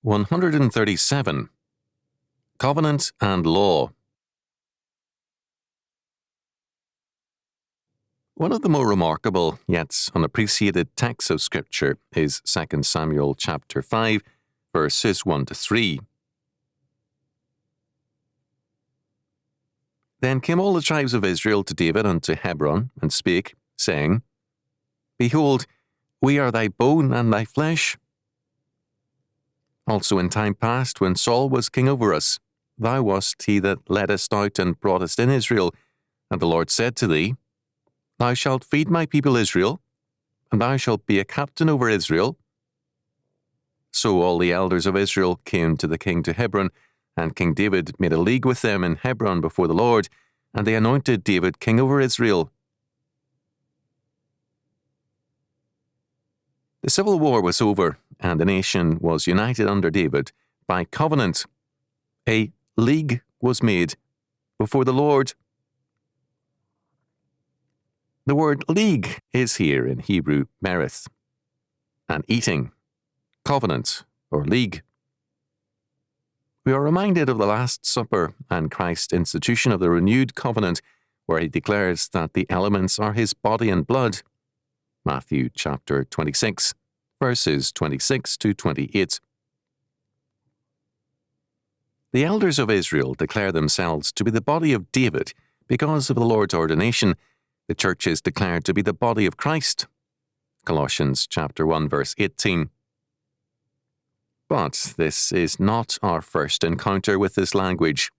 137. Covenant and Law. One of the more remarkable, yet unappreciated texts of Scripture is 2 Samuel chapter 5, verses 1 to 3. Then came all the tribes of Israel to David unto Hebron, and spake, saying, Behold, we are thy bone and thy flesh. Also in time past, when Saul was king over us, thou wast he that leddest out and broughtest in Israel, and the Lord said to thee, Thou shalt feed my people Israel, and thou shalt be a captain over Israel. So all the elders of Israel came to the king to Hebron, and King David made a league with them in Hebron before the Lord, and they anointed David king over Israel. The civil war was over, and the nation was united under David by covenant. A league was made before the Lord. The word league is here in Hebrew merith, an eating, covenant, or league. We are reminded of the Last Supper and Christ's institution of the renewed covenant, where he declares that the elements are his body and blood. Matthew chapter 26, verses 26 to 28. The elders of Israel declare themselves to be the body of David because of the Lord's ordination. The church is declared to be the body of Christ. Colossians chapter 1, verse 18. But this is not our first encounter with this language.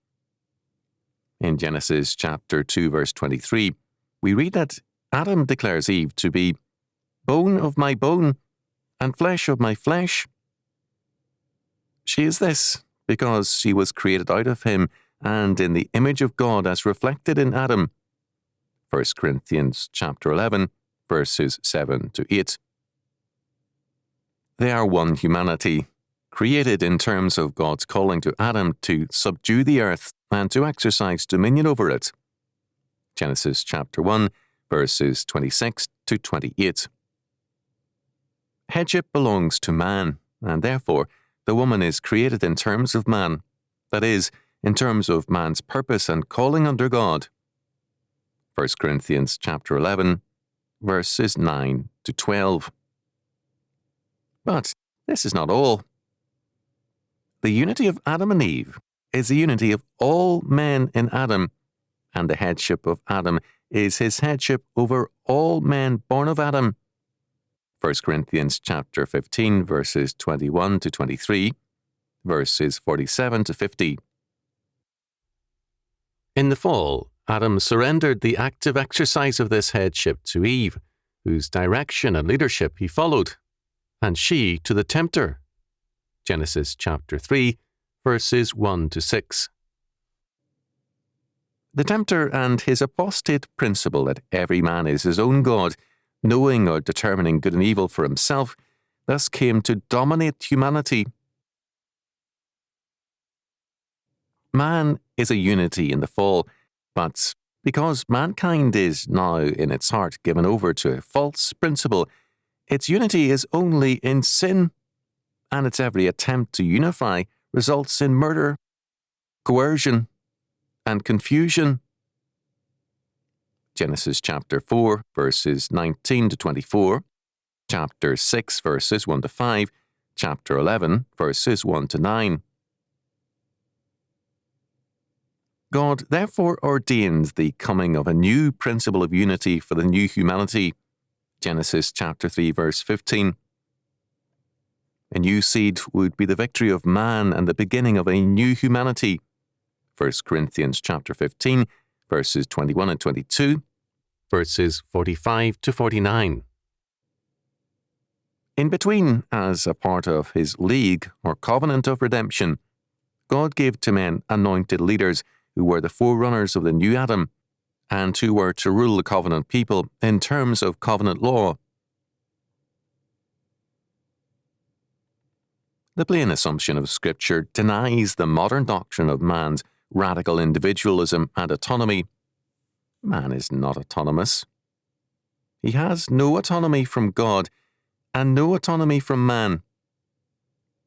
In Genesis chapter 2, verse 23, we read that Adam declares Eve to be bone of my bone and flesh of my flesh. She is this because she was created out of him and in the image of God as reflected in Adam. 1 Corinthians chapter 11, verses 7 to 8. They are one humanity, created in terms of God's calling to Adam to subdue the earth and to exercise dominion over it. Genesis chapter 1, verses 26 to 28. Headship belongs to man, and therefore the woman is created in terms of man, that is, in terms of man's purpose and calling under God. 1 Corinthians chapter 11, verses 9 to 12. But this is not all. The unity of Adam and Eve is the unity of all men in Adam, and the headship of Adam is his headship over all men born of Adam. 1 Corinthians chapter 15, verses 21 to 23, verses 47 to 50. In the fall, Adam surrendered the active exercise of this headship to Eve, whose direction and leadership he followed, and she to the tempter. Genesis chapter 3, verses 1 to 6. The tempter and his apostate principle that every man is his own God, knowing or determining good and evil for himself, thus came to dominate humanity. Man is a unity in the fall, but because mankind is now in its heart given over to a false principle, its unity is only in sin, and its every attempt to unify results in murder, coercion, and confusion. Genesis chapter 4, verses 19 to 24, chapter 6, verses 1 to 5, chapter 11, verses 1 to 9. God therefore ordained the coming of a new principle of unity for the new humanity. Genesis chapter 3, verse 15. A new seed would be the victory of man and the beginning of a new humanity. 1 Corinthians chapter 15, verses 21 and 22, verses 45 to 49. In between, as a part of his league or covenant of redemption, God gave to men anointed leaders who were the forerunners of the new Adam, and who were to rule the covenant people in terms of covenant law. The plain assumption of Scripture denies the modern doctrine of man's radical individualism and autonomy. Man is not autonomous. He has no autonomy from God and no autonomy from man.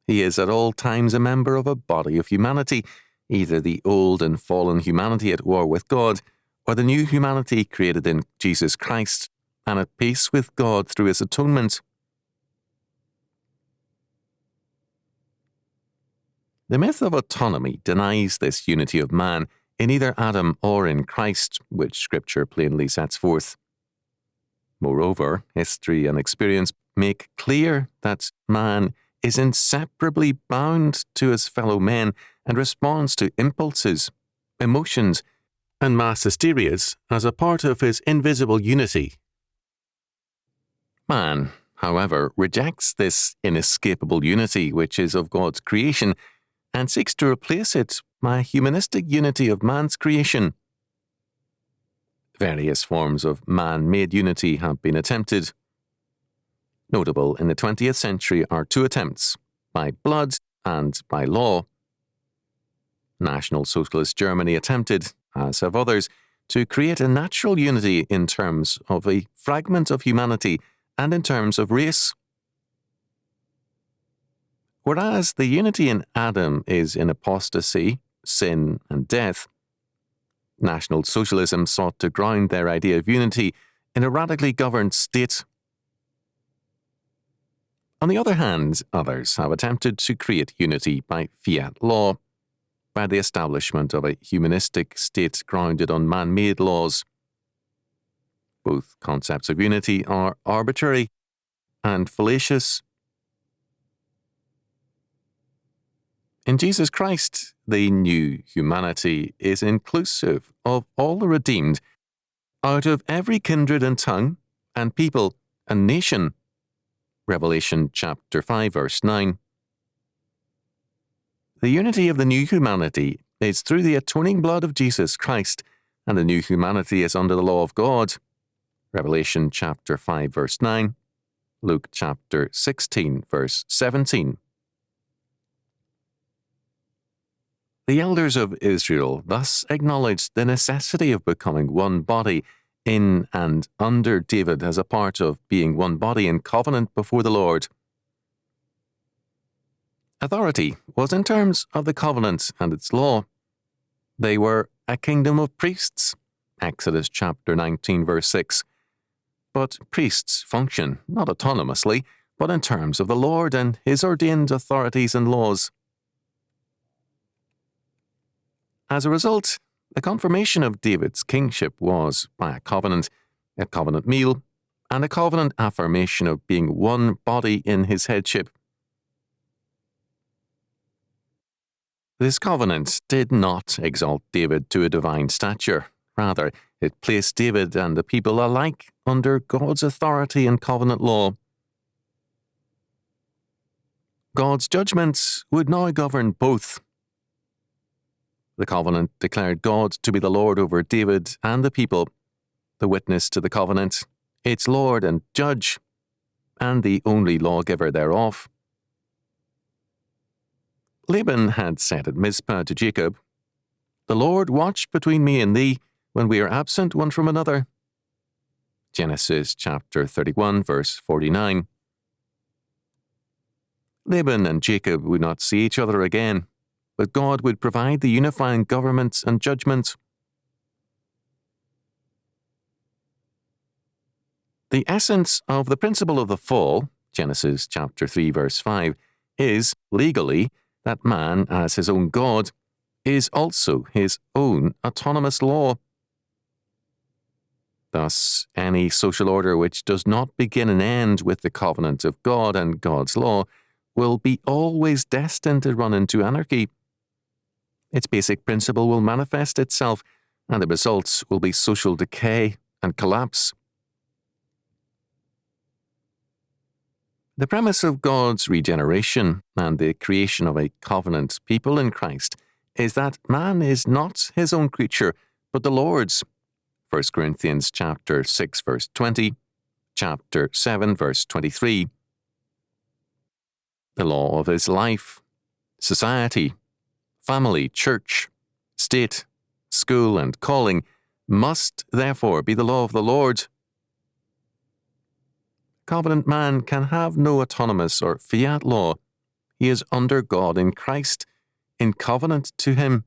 he is at all times a member of a body of humanity, either the old and fallen humanity at war with God, or the new humanity created in Jesus Christ and at peace with God through his atonement. The myth of autonomy denies this unity of man in either Adam or in Christ, which Scripture plainly sets forth. Moreover, history and experience make clear that man is inseparably bound to his fellow men and responds to impulses, emotions, and mass hysterias as a part of his invisible unity. Man, however, rejects this inescapable unity which is of God's creation and seeks to replace it by a humanistic unity of man's creation. Various forms of man-made unity have been attempted. Notable in the 20th century are two attempts, by blood and by law. National Socialist Germany attempted, as have others, to create a natural unity in terms of a fragment of humanity and in terms of race. Whereas the unity in Adam is in apostasy, sin, and death, National Socialism sought to ground their idea of unity in a radically governed state. On the other hand, others have attempted to create unity by fiat law, by the establishment of a humanistic state grounded on man-made laws. Both concepts of unity are arbitrary and fallacious. In Jesus Christ, the new humanity is inclusive of all the redeemed out of every kindred and tongue and people and nation. Revelation chapter 5, verse 9. The unity of the new humanity is through the atoning blood of Jesus Christ, and the new humanity is under the law of God. Revelation chapter 5, verse 9. Luke chapter 16, verse 17. The elders of Israel thus acknowledged the necessity of becoming one body in and under David as a part of being one body in covenant before the Lord. Authority was in terms of the covenant and its law. They were a kingdom of priests, Exodus chapter 19, verse 6. But priests function not autonomously, but in terms of the Lord and his ordained authorities and laws. As a result, the confirmation of David's kingship was by a covenant meal, and a covenant affirmation of being one body in his headship. This covenant did not exalt David to a divine stature. Rather, it placed David and the people alike under God's authority and covenant law. God's judgments would now govern both. The covenant declared God to be the Lord over David and the people, the witness to the covenant, its Lord and judge, and the only lawgiver thereof. Laban had said at Mizpah to Jacob, "The Lord watch between me and thee when we are absent one from another." Genesis chapter 31, verse 49. Laban and Jacob would not see each other again, but God would provide the unifying government and judgment. The essence of the principle of the fall, Genesis chapter 3, verse 5, is, legally, that man, as his own God, is also his own autonomous law. Thus, any social order which does not begin and end with the covenant of God and God's law will be always destined to run into anarchy. Its basic principle will manifest itself, and the results will be social decay and collapse. The premise of God's regeneration and the creation of a covenant people in Christ is that man is not his own creature, but the Lord's. 1 Corinthians chapter 6, verse 20, chapter 7, verse 23. The law of his life, society, family, church, state, school, and calling must therefore be the law of the Lord. Covenant man can have no autonomous or fiat law. he is under God in Christ, in covenant to him,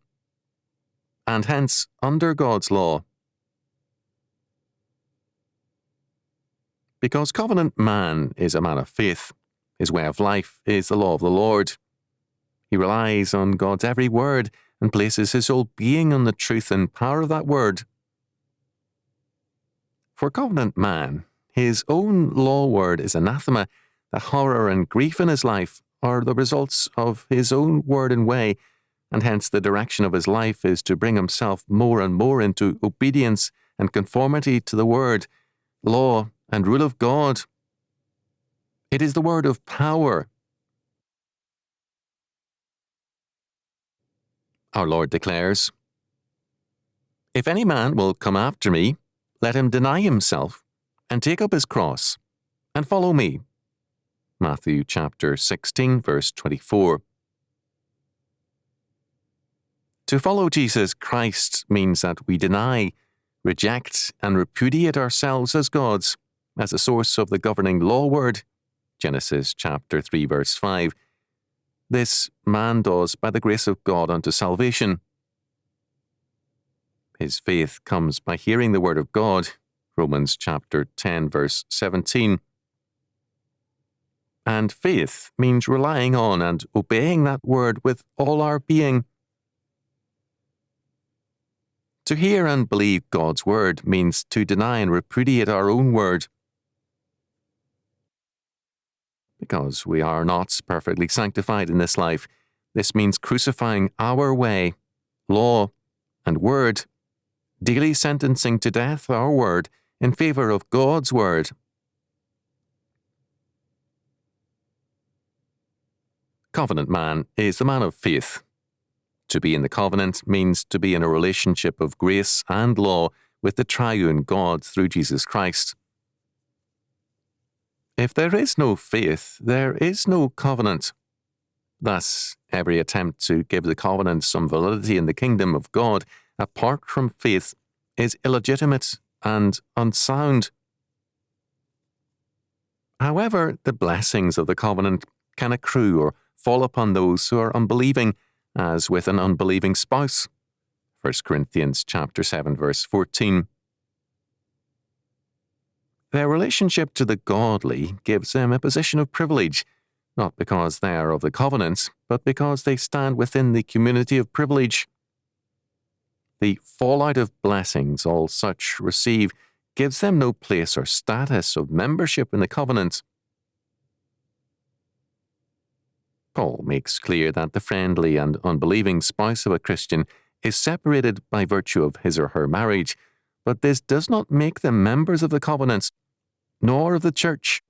and hence under God's law. Because covenant man is a man of faith, his way of life is the law of the Lord. He relies on God's every word and places his whole being on the truth and power of that word. For covenant man, his own law word is anathema. The horror and grief in his life are the results of his own word and way, and hence the direction of his life is to bring himself more and more into obedience and conformity to the word, law, and rule of God. It is the word of power. Our Lord declares, "If any man will come after me, let him deny himself and take up his cross and follow me." Matthew chapter 16, verse 24. To follow Jesus Christ means that we deny, reject, and repudiate ourselves as gods, as the source of the governing law word, Genesis chapter 3, verse 5. This man does by the grace of God unto salvation. His faith comes by hearing the word of God, Romans chapter 10, verse 17. And faith means relying on and obeying that word with all our being. To hear and believe God's word means to deny and repudiate our own word. Because we are not perfectly sanctified in this life, this means crucifying our way, law, and word, daily sentencing to death our word in favor of God's word. Covenant man is the man of faith. To be in the covenant means to be in a relationship of grace and law with the triune God through Jesus Christ. If there is no faith, there is no covenant. Thus, every attempt to give the covenant some validity in the kingdom of God apart from faith is illegitimate and unsound. However, the blessings of the covenant can accrue or fall upon those who are unbelieving, as with an unbelieving spouse. 1 Corinthians chapter 7, verse 14. Their relationship to the godly gives them a position of privilege, not because they are of the covenant, but because they stand within the community of privilege. The fallout of blessings all such receive gives them no place or status of membership in the covenant. Paul makes clear that the friendly and unbelieving spouse of a Christian is separated by virtue of his or her marriage, but this does not make them members of the covenant, nor of the church.